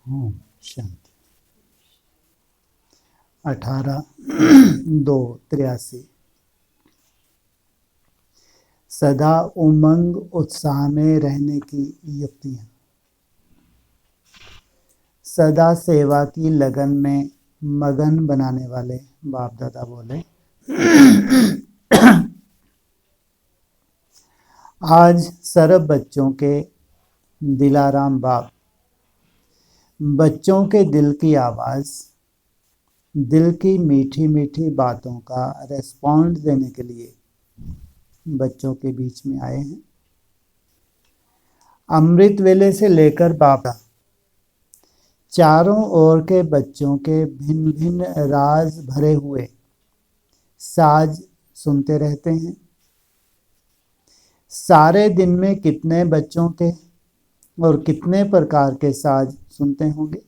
शांति। 18/2/83 सदा उमंग उत्साह में रहने की युक्तियां। सदा सेवा की लगन में मगन बनाने वाले बाप दादा बोले, आज सर्व बच्चों के दिलाराम बाप बच्चों के दिल की आवाज़, दिल की मीठी मीठी बातों का रेस्पॉन्ड देने के लिए बच्चों के बीच में आए हैं। अमृत वेले से लेकर बाबा चारों ओर के बच्चों के भिन्न भिन्न राज भरे हुए साज सुनते रहते हैं। सारे दिन में कितने बच्चों के और कितने प्रकार के साज सुनते होंगे।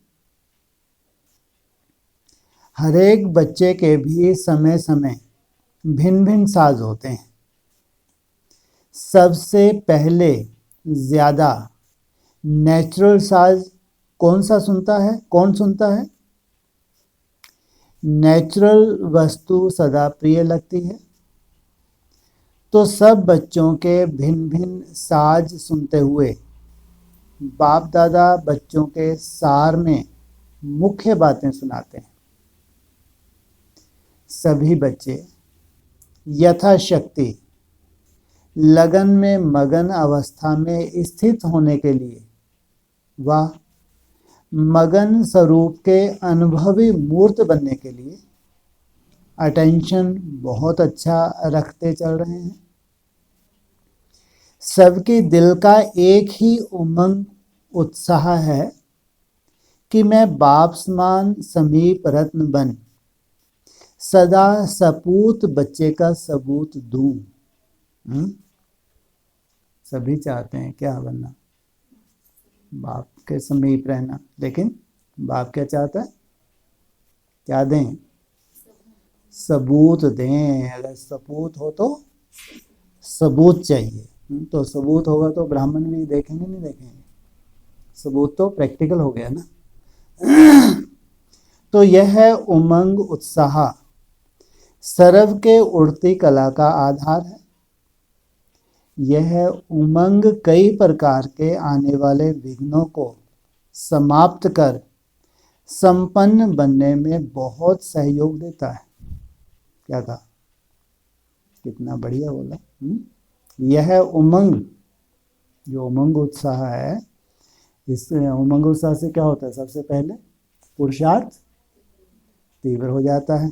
हर एक बच्चे के भी समय समय भिन्न भिन्न साज होते हैं। सबसे पहले ज़्यादा नेचुरल साज कौन सा सुनता है? कौन सुनता है? नेचुरल वस्तु सदा प्रिय लगती है। तो सब बच्चों के भिन्न भिन्न साज सुनते हुए बाप दादा बच्चों के सार में मुख्य बातें सुनाते हैं। सभी बच्चे यथाशक्ति लगन में मगन अवस्था में स्थित होने के लिए व मगन स्वरूप के अनुभवी मूर्त बनने के लिए अटेंशन बहुत अच्छा रखते चल रहे हैं। सबके दिल का एक ही उमंग उत्साह है कि मैं बाप समान समीप रत्न बन सदा सपूत बच्चे का सबूत दूं। सभी चाहते हैं क्या बनना? बाप के समीप रहना। लेकिन बाप क्या चाहता है? क्या दें? सबूत दें। अगर सपूत हो तो सबूत चाहिए। तो सबूत होगा तो ब्राह्मण भी देखेंगे नहीं देखेंगे? सबूत तो प्रैक्टिकल हो गया ना। तो यह है उमंग उत्साह सर्व के उड़ती कला का आधार है। यह उमंग कई प्रकार के आने वाले विघ्नों को समाप्त कर संपन्न बनने में बहुत सहयोग देता है। क्या कहा? कितना बढ़िया बोला। यह उमंग, जो उमंग उत्साह है, इस उमंग उत्साह से क्या होता है? सबसे पहले पुरुषार्थ तीव्र हो जाता है।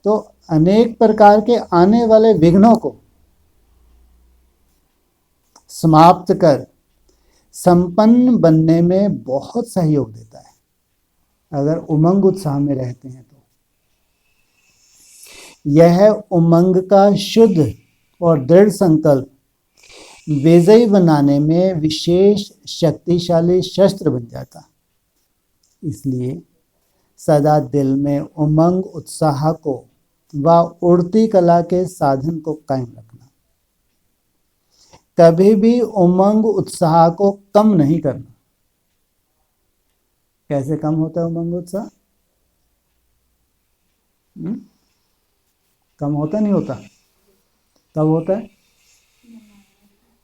तो अनेक प्रकार के आने वाले विघ्नों को समाप्त कर संपन्न बनने में बहुत सहयोग देता है अगर उमंग उत्साह में रहते हैं तो। यह उमंग का शुद्ध और दृढ़ संकल्प विजयी बनाने में विशेष शक्तिशाली शस्त्र बन जाता। इसलिए सदा दिल में उमंग उत्साह को व उड़ती कला के साधन को कायम रखना। कभी भी उमंग उत्साह को कम नहीं करना। कैसे कम होता है उमंग उत्साह? कम होता नहीं होता? कब होता है?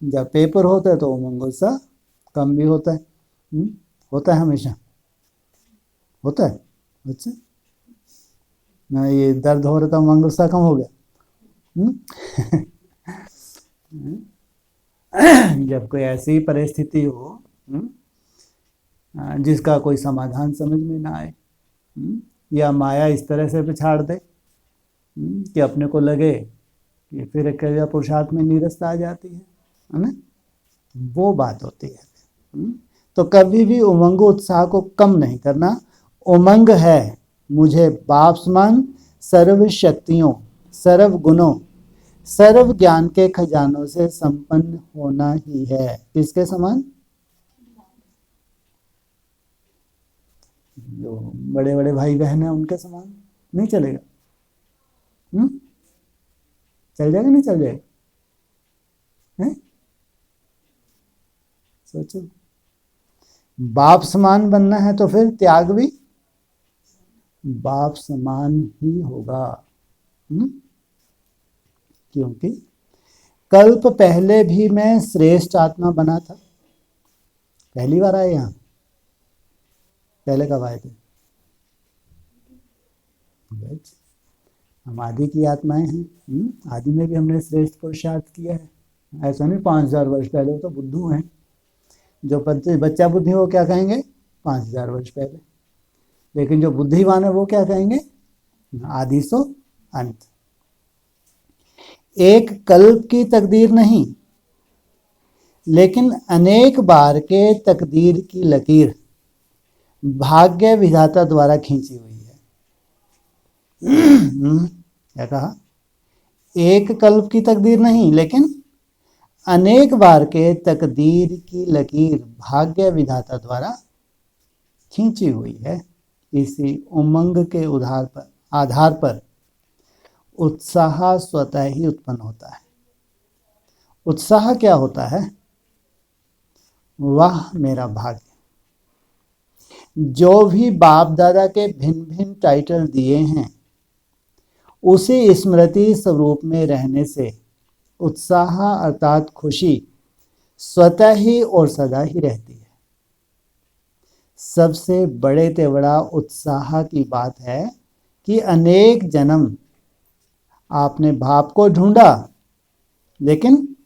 जब पेपर होता है तो उमंग उत्साह कम भी होता है। होता है हमेशा? होता है? अच्छा, ना ये दर्द हो रहा था उमंग उत्साह कम हो गया। जब कोई ऐसी परिस्थिति हो जिसका कोई समाधान समझ में ना आए, या माया इस तरह से पिछाड़ दे कि अपने को लगे कि फिर एक पुरुषार्थ में नीरसता आ जाती है ना, वो बात होती है। तो कभी भी उमंग उत्साह को कम नहीं करना। उमंग है मुझे बाप समान सर्व शक्तियों, सर्व गुणों, सर्व ज्ञान के खजानों से संपन्न होना ही है। किसके समान? जो बड़े बड़े भाई बहन हैं उनके समान नहीं चलेगा। चल जाएगा नहीं चल जाएगा? हैं? सोचो। बाप समान बनना है तो फिर त्याग भी बाप समान ही होगा। क्योंकि कल्प पहले भी मैं श्रेष्ठ आत्मा बना था। पहली बार आए यहाँ? पहले कब आए थे? बस, हम आदि की आत्माएं हैं। आदि में भी हमने श्रेष्ठ पुरुषार्थ किया है। ऐसा नहीं 5000 वर्ष पहले, वो तो बुद्धू हैं। जो बच्चा बुद्धि वो क्या कहेंगे? 5000 वर्ष पहले। लेकिन जो बुद्धिमान है वो क्या कहेंगे? आदि सो अंत। एक कल्प की तकदीर नहीं, लेकिन अनेक बार के तकदीर की लकीर भाग्य विधाता द्वारा खींची हुई है। क्या कहा? एक कल्प की तकदीर नहीं, लेकिन अनेक बार के तकदीर की लकीर भाग्य विधाता द्वारा खींची हुई है। इसी उमंग के आधार पर उत्साह स्वतः ही उत्पन्न होता है। उत्साह क्या होता है? वाह मेरा भाग्य। जो भी बाप दादा के भिन्न भिन्न टाइटल दिए हैं, उसी स्मृति स्वरूप में रहने से उत्साह अर्थात खुशी स्वतः ही और सदा ही रहती है। सबसे बड़े ते बड़ा उत्साह की बात है कि अनेक जन्म आपने बाप को ढूंढा, लेकिन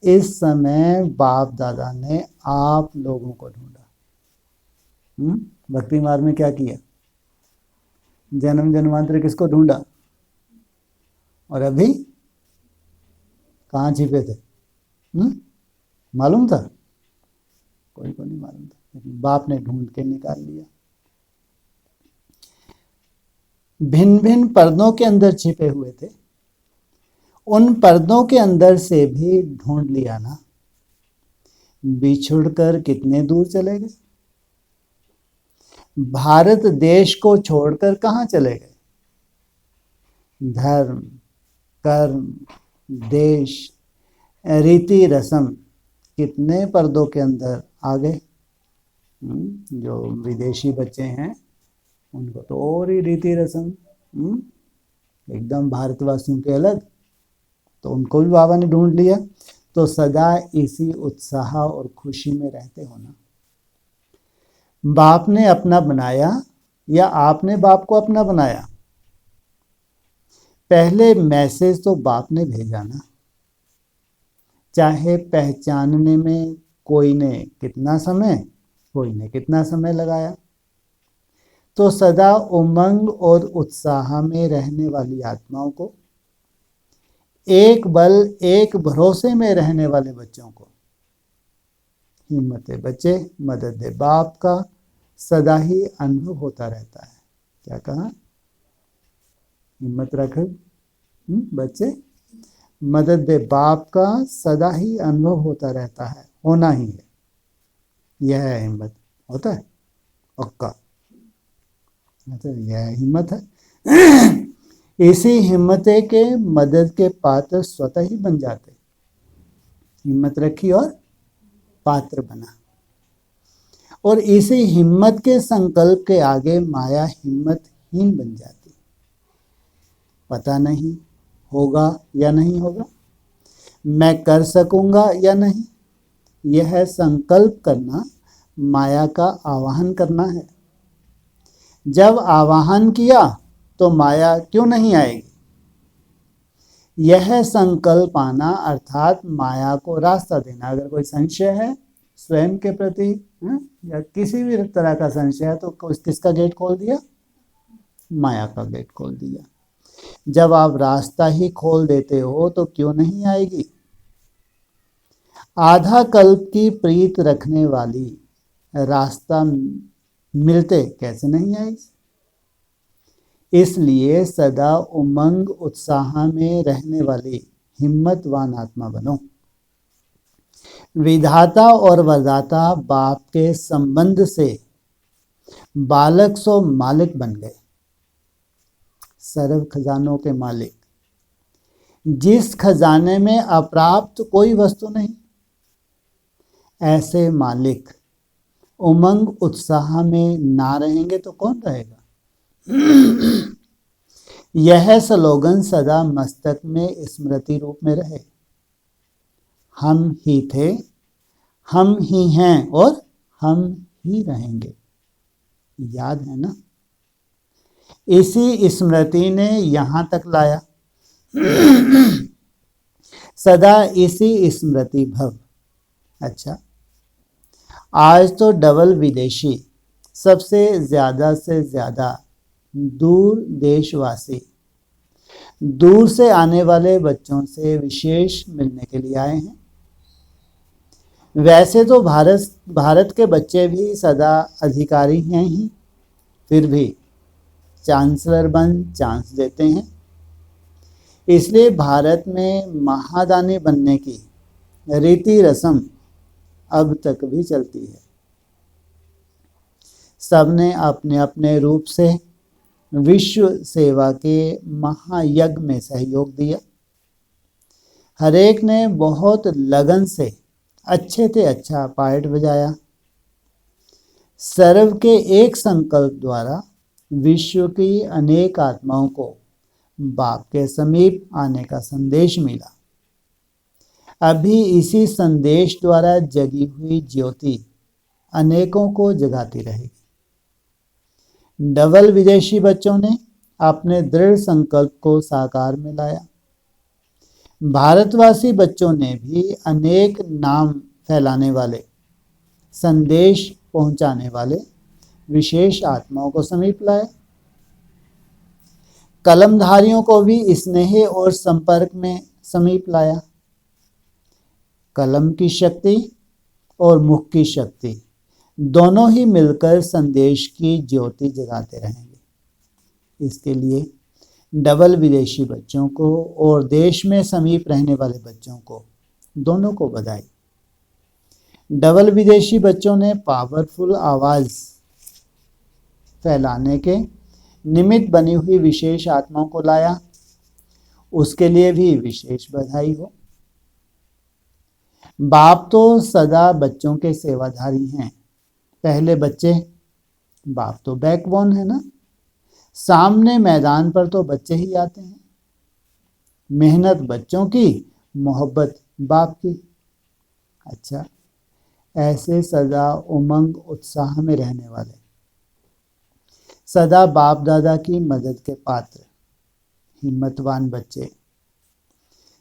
इस समय बाप दादा ने आप लोगों को ढूंढा। भक्ति मार्ग में क्या किया? जन्म जन्मांतर किसको ढूंढा? और अभी कहाँ छिपे थे? मालूम था? कोई को नहीं मालूम था, लेकिन बाप ने ढूंढ के निकाल लिया। भिन्न भिन्न पर्दों के अंदर छिपे हुए थे, उन पर्दों के अंदर से भी ढूंढ लिया ना। बिछुड़कर कितने दूर चले गए? भारत देश को छोड़कर कहाँ चले गए? धर्म, कर्म, देश, रीति रस्म कितने पर्दों के अंदर आ गए। जो विदेशी बच्चे हैं उनको तो और ही रीति रस्म एकदम भारतवासियों के अलग, तो उनको भी बाबा ने ढूंढ लिया। तो सदा इसी उत्साह और खुशी में रहते हो ना। बाप ने अपना बनाया या आपने बाप को अपना बनाया? पहले मैसेज तो बाप ने भेजा ना। चाहे पहचानने में कोई ने कितना समय लगाया, तो सदा उमंग और उत्साह में रहने वाली आत्माओं को, एक बल एक भरोसे में रहने वाले बच्चों को, हिम्मत बच्चे मदद बाप का सदा ही अनुभव होता रहता है। क्या कहा? हिम्मत रख बच्चे, मदद दे बाप का सदा ही अनुभव होता रहता है, होना ही है। यह है हिम्मत। होता है पक्का, यह हिम्मत है। इसी हिम्मते के मदद के पात्र स्वतः ही बन जाते। हिम्मत रखी और पात्र बना, और इसी हिम्मत के संकल्प के आगे माया हिम्मतहीन बन जाती। पता नहीं होगा या नहीं होगा, मैं कर सकूंगा या नहीं, यह संकल्प करना माया का आवाहन करना है। जब आवाहन किया तो माया क्यों नहीं आएगी? यह संकल्प आना अर्थात माया को रास्ता देना। अगर कोई संशय है स्वयं के प्रति या किसी भी तरह का संशय है तो किसका गेट खोल दिया? माया का गेट खोल दिया। जब आप रास्ता ही खोल देते हो तो क्यों नहीं आएगी? आधा कल्प की प्रीत रखने वाली रास्ता मिलते कैसे नहीं आएगी? इसलिए सदा उमंग उत्साह में रहने वाली हिम्मतवान आत्मा बनो। विधाता और वरदाता बाप के संबंध से बालक सो मालिक बन गए, सर्व खजानों के मालिक। जिस खजाने में अप्राप्त कोई वस्तु नहीं, ऐसे मालिक उमंग उत्साह में ना रहेंगे तो कौन रहेगा। यह स्लोगन सदा मस्तक में स्मृति रूप में रहे। हम ही थे, हम ही हैं और हम ही रहेंगे। याद है ना। इसी स्मृति ने यहां तक लाया। सदा इसी स्मृति भव। अच्छा, आज तो डबल विदेशी, सबसे ज्यादा से ज्यादा दूर देशवासी, दूर से आने वाले बच्चों से विशेष मिलने के लिए आए हैं। वैसे तो भारत के बच्चे भी सदा अधिकारी हैं ही, फिर भी चांसलर बन चांस देते हैं। इसलिए भारत में महादानी बनने की रीति रस्म अब तक भी चलती है। सबने अपने अपने रूप से विश्व सेवा के महायज्ञ में सहयोग दिया। हरेक ने बहुत लगन से अच्छे से अच्छा पार्ट बजाया। सर्व के एक संकल्प द्वारा विश्व की अनेक आत्माओं को बाप के समीप आने का संदेश मिला। अभी इसी संदेश द्वारा जगी हुई ज्योति अनेकों को जगाती रहेगी। डबल विदेशी बच्चों ने अपने दृढ़ संकल्प को साकार में लाया। भारतवासी बच्चों ने भी अनेक नाम फैलाने वाले, संदेश पहुंचाने वाले विशेष आत्माओं को समीप लाए। कलमधारियों को भी स्नेह और संपर्क में समीप लाया। कलम की शक्ति और मुख की शक्ति दोनों ही मिलकर संदेश की ज्योति जगाते रहेंगे। इसके लिए डबल विदेशी बच्चों को और देश में समीप रहने वाले बच्चों को, दोनों को बधाई। डबल विदेशी बच्चों ने पावरफुल आवाज फैलाने के निमित्त बनी हुई विशेष आत्माओं को लाया। उसके लिए भी विशेष बधाई हो। बाप तो सदा बच्चों के सेवाधारी हैं। पहले बच्चे, बाप तो बैकबोन है ना। सामने मैदान पर तो बच्चे ही आते हैं। मेहनत बच्चों की, मोहब्बत बाप की। अच्छा, ऐसे सदा उमंग उत्साह में रहने वाले, सदा बाप दादा की मदद के पात्र, हिम्मतवान बच्चे,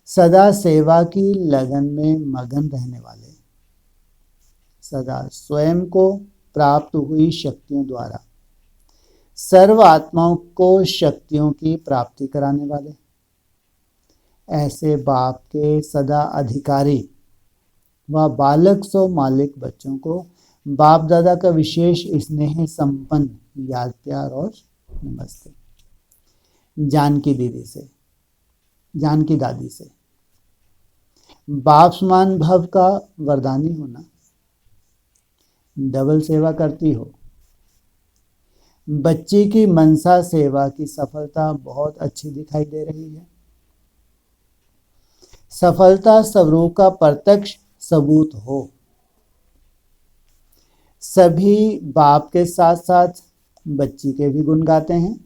सदा सेवा की लगन में मगन रहने वाले, सदा स्वयं को प्राप्त हुई शक्तियों द्वारा सर्व आत्माओं को शक्तियों की प्राप्ति कराने वाले, ऐसे बाप के सदा अधिकारी व बालक सो मालिक बच्चों को बाप दादा का विशेष स्नेह संपन्न याद प्यार और नमस्ते। जानकी दादी से बाप समान भव का वरदानी होना। डबल सेवा करती हो। बच्ची की मनसा सेवा की सफलता बहुत अच्छी दिखाई दे रही है। सफलता स्वरूप का प्रत्यक्ष सबूत हो। सभी बाप के साथ साथ बच्ची के भी गुण गाते हैं।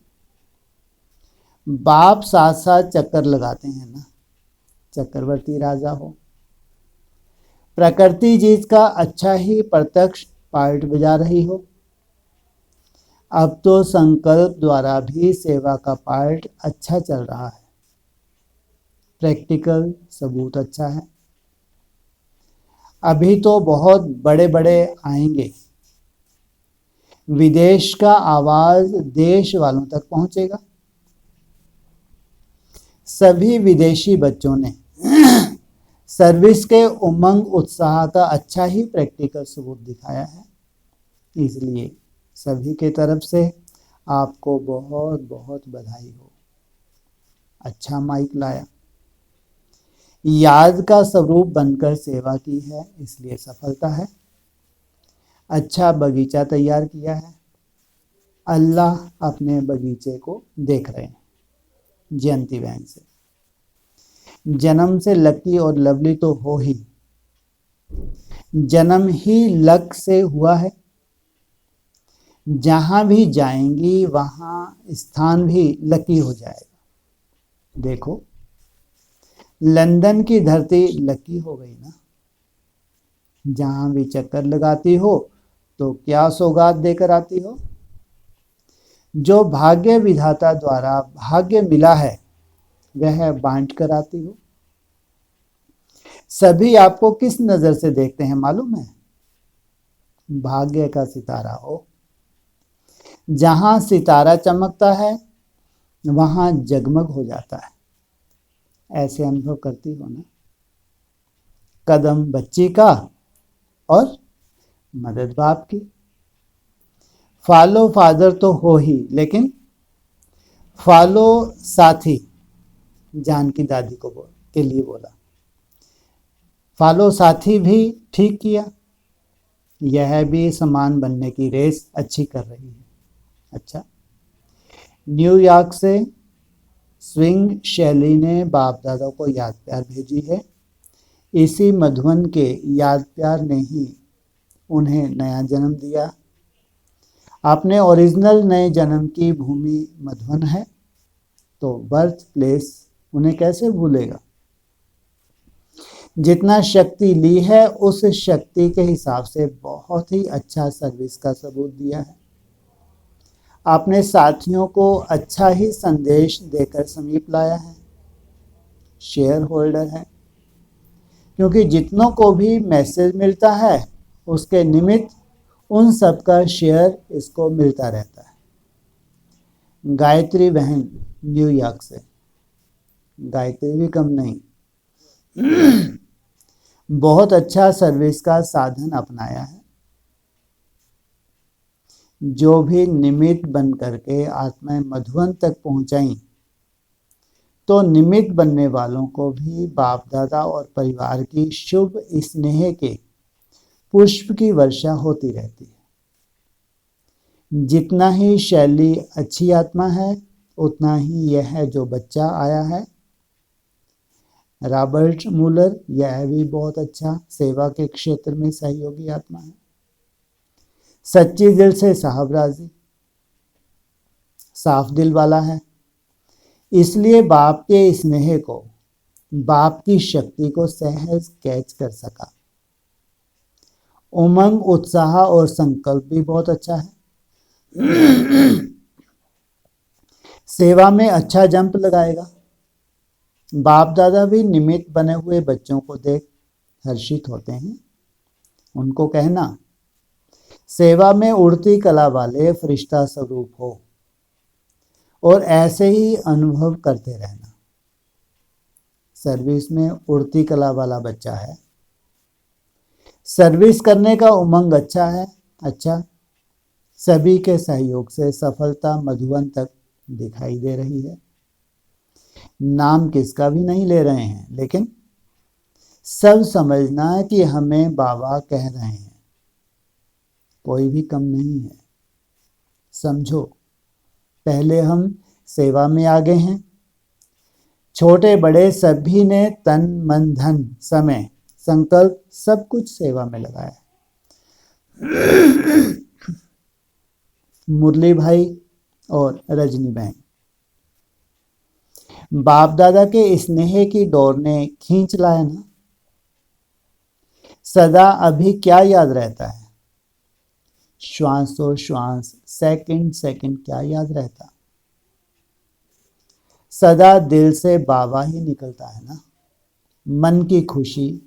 बाप साथ साथ चक्कर लगाते हैं ना, चक्रवर्ती राजा हो। प्रकृति जीत का अच्छा ही प्रत्यक्ष पार्ट बजा रही हो। अब तो संकल्प द्वारा भी सेवा का पार्ट अच्छा चल रहा है। प्रैक्टिकल सबूत अच्छा है। अभी तो बहुत बड़े बड़े आएंगे। विदेश का आवाज देश वालों तक पहुंचेगा। सभी विदेशी बच्चों ने सर्विस के उमंग उत्साह का अच्छा ही प्रैक्टिकल सबूत दिखाया है। इसलिए सभी के तरफ से आपको बहुत बहुत बधाई हो। अच्छा माइक लाया, याद का स्वरूप बनकर सेवा की है, इसलिए सफलता है। अच्छा बगीचा तैयार किया है। अल्लाह अपने बगीचे को देख रहे हैं। जयंती बहन से जन्म से लकी और लवली तो हो ही, जन्म ही लक से हुआ है। जहां भी जाएंगी वहां स्थान भी लकी हो जाएगा। देखो, लंदन की धरती लकी हो गई ना। जहां भी चक्कर लगाती हो तो क्या सौगात देकर आती हो? जो भाग्य विधाता द्वारा भाग्य मिला है वह बांट कर आती हो। सभी आपको किस नजर से देखते हैं मालूम है? भाग्य का सितारा हो। जहां सितारा चमकता है वहां जगमग हो जाता है। ऐसे अनुभव करती हो ना? कदम बच्ची का और मदद बाप की। फॉलो फादर तो हो ही, लेकिन फॉलो साथी जानकी दादी को के लिए बोला। फॉलो साथी भी ठीक किया। यह भी समान बनने की रेस अच्छी कर रही है। अच्छा, न्यूयॉर्क से स्विंग शैली ने बाप दादा को याद प्यार भेजी है। इसी मधुबन के याद प्यार ने ही उन्हें नया जन्म दिया। अपने ओरिजिनल नए जन्म की भूमि मधुबन है, तो बर्थ प्लेस उन्हें कैसे भूलेगा? जितना शक्ति ली है उस शक्ति के हिसाब से बहुत ही अच्छा सर्विस का सबूत दिया है। अपने साथियों को अच्छा ही संदेश देकर समीप लाया है। शेयर होल्डर है, क्योंकि जितनों को भी मैसेज मिलता है उसके निमित्त उन सबका शेयर इसको मिलता रहता है। गायत्री बहन न्यूयॉर्क से, गायत्री भी कम नहीं, बहुत अच्छा सर्विस का साधन अपनाया है। जो भी निमित्त बन करके आत्माएं मधुबन तक पहुंचाई, तो निमित्त बनने वालों को भी बाप दादा और परिवार की शुभ स्नेह के पुष्प की वर्षा होती रहती है। जितना ही शैली अच्छी आत्मा है उतना ही यह जो बच्चा आया है रॉबर्ट मुलर, यह भी बहुत अच्छा सेवा के क्षेत्र में सहयोगी आत्मा है। सच्ची दिल से साहब राजी, साफ दिल वाला है, इसलिए बाप के स्नेह को, बाप की शक्ति को सहज कैच कर सका। उमंग, उत्साह और संकल्प भी बहुत अच्छा है। सेवा में अच्छा जंप लगाएगा। बाप दादा भी निमित्त बने हुए बच्चों को देख हर्षित होते हैं। उनको कहना, सेवा में उड़ती कला वाले फरिश्ता स्वरूप हो और ऐसे ही अनुभव करते रहना। सर्विस में उड़ती कला वाला बच्चा है। सर्विस करने का उमंग अच्छा है। अच्छा, सभी के सहयोग से सफलता मधुबन तक दिखाई दे रही है। नाम किसका भी नहीं ले रहे हैं, लेकिन सब समझना कि हमें बाबा कह रहे हैं। कोई भी कम नहीं है। समझो, पहले हम सेवा में आगे हैं। छोटे बड़े सभी ने तन मन धन समय संकल्प सब कुछ सेवा में लगाया। मुरली भाई और रजनी बहन, बाप दादा के स्नेह की डोर ने खींच लाया ना। सदा अभी क्या याद रहता है? श्वासों श्वास, सेकंड सेकंड क्या याद रहता? सदा दिल से बाबा ही निकलता है ना। मन की खुशी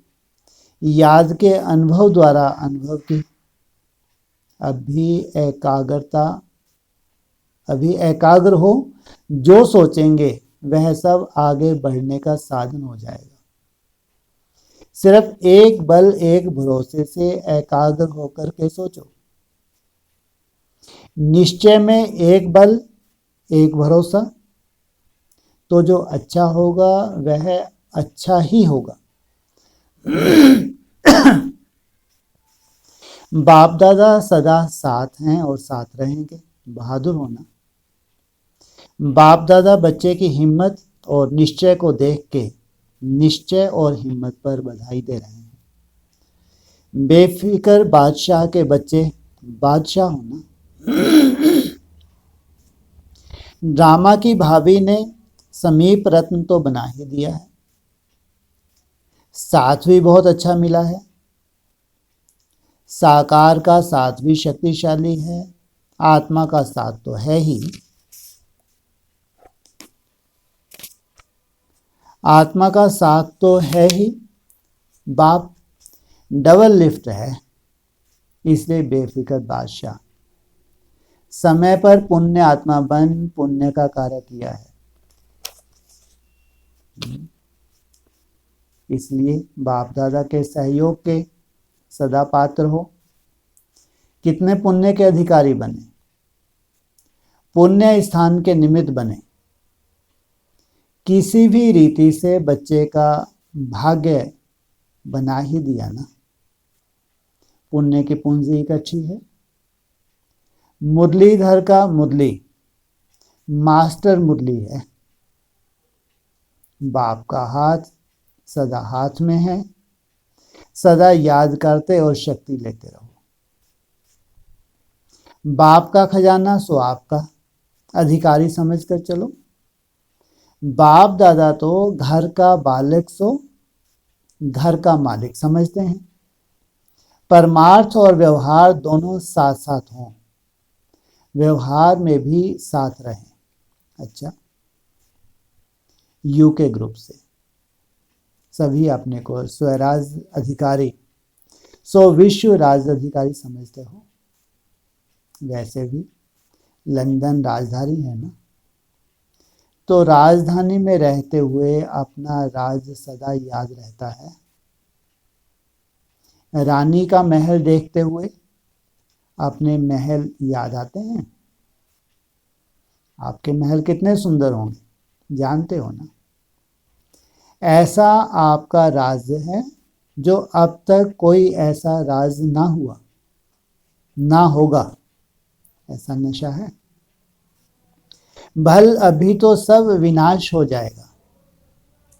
याद के अनुभव द्वारा अनुभव की। अभी एकाग्र हो, जो सोचेंगे वह सब आगे बढ़ने का साधन हो जाएगा। सिर्फ एक बल एक भरोसे से एकाग्र होकर के सोचो। निश्चय में एक बल एक भरोसा, तो जो अच्छा होगा वह अच्छा ही होगा। बाप दादा सदा साथ हैं और साथ रहेंगे। बहादुर होना। बाप दादा बच्चे की हिम्मत और निश्चय को देख के निश्चय और हिम्मत पर बधाई दे रहे हैं। बेफिक्र बादशाह के बच्चे बादशाह होना। ड्रामा की भाभी ने समीप रत्न तो बना ही दिया है, साथ भी बहुत अच्छा मिला है। साकार का साथ भी शक्तिशाली है, आत्मा का साथ तो है ही। आत्मा का साथ तो है ही। बाप डबल लिफ्ट है, इसलिए बेफिक्र बादशाह। समय पर पुण्य आत्मा बन पुण्य का कार्य किया है, इसलिए बाप दादा के सहयोग के सदा पात्र हो। कितने पुण्य के अधिकारी बने, पुण्य स्थान के निमित्त बने। किसी भी रीति से बच्चे का भाग्य बना ही दिया ना। पुण्य की पूंजी इकट्ठी है। मुरलीधर का मुरली मास्टर मुरली है। बाप का हाथ सदा हाथ में है, सदा याद करते और शक्ति लेते रहो। बाप का खजाना सो आपका, अधिकारी समझकर चलो। बाप दादा तो घर का बालक सो घर का मालिक समझते हैं। परमार्थ और व्यवहार दोनों साथ साथ हों, व्यवहार में भी साथ रहें। अच्छा, यूके ग्रुप से सभी अपने को स्वराज अधिकारी सो विश्व राज अधिकारी समझते हो। वैसे भी लंदन राजधानी है ना, तो राजधानी में रहते हुए अपना राज सदा याद रहता है। रानी का महल देखते हुए अपने महल याद आते हैं। आपके महल कितने सुंदर होंगे जानते हो ना। ऐसा आपका राज है जो अब तक कोई ऐसा राज ना हुआ ना होगा, ऐसा नशा है। भल अभी तो सब विनाश हो जाएगा,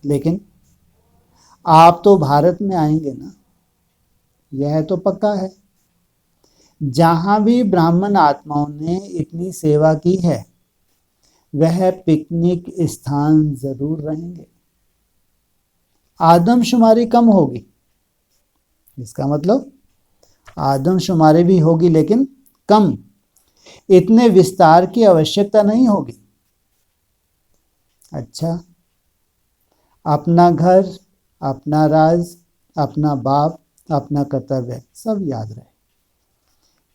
लेकिन आप तो भारत में आएंगे ना, यह तो पक्का है। जहां भी ब्राह्मण आत्माओं ने इतनी सेवा की है, वह पिकनिक स्थान जरूर रहेंगे। आदमशुमारी कम होगी, इसका मतलब आदमशुमारी भी होगी लेकिन कम। इतने विस्तार की आवश्यकता नहीं होगी। अच्छा, अपना घर, अपना राज, अपना बाप, अपना कर्तव्य सब याद रहे।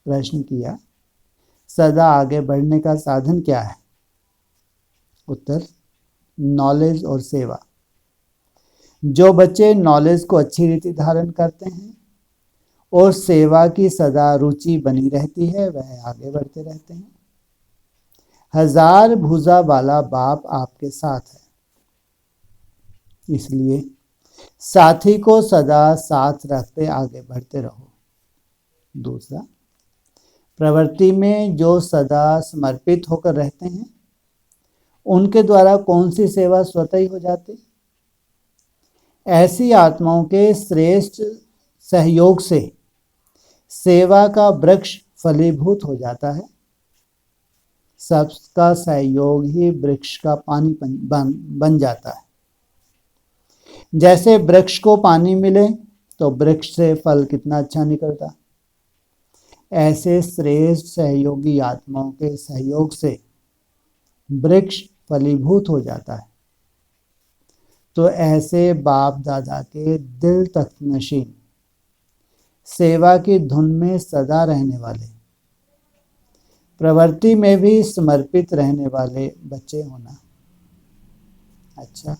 प्रश्न किया, सदा आगे बढ़ने का साधन क्या है? उत्तर, नॉलेज और सेवा। जो बच्चे नॉलेज को अच्छी रीति धारण करते हैं और सेवा की सदा रुचि बनी रहती है, वह आगे बढ़ते रहते हैं। हजार भुजा वाला बाप आपके साथ है, इसलिए साथी को सदा साथ रखते आगे बढ़ते रहो। दूसरा, प्रवृत्ति में जो सदा समर्पित होकर रहते हैं, उनके द्वारा कौन सी सेवा स्वतः ही हो जाती? ऐसी आत्माओं के श्रेष्ठ सहयोग से सेवा का वृक्ष फलीभूत हो जाता है। सबका सहयोग ही वृक्ष का पानी बन जाता है। जैसे वृक्ष को पानी मिले तो वृक्ष से फल कितना अच्छा निकलता। ऐसे श्रेष्ठ सहयोगी आत्माओं के सहयोग से वृक्ष फलीभूत हो जाता है। तो ऐसे बाप दादा के दिल तख्त नशीन, सेवा की धुन में सदा रहने वाले, प्रवृत्ति में भी समर्पित रहने वाले बच्चे होना। अच्छा,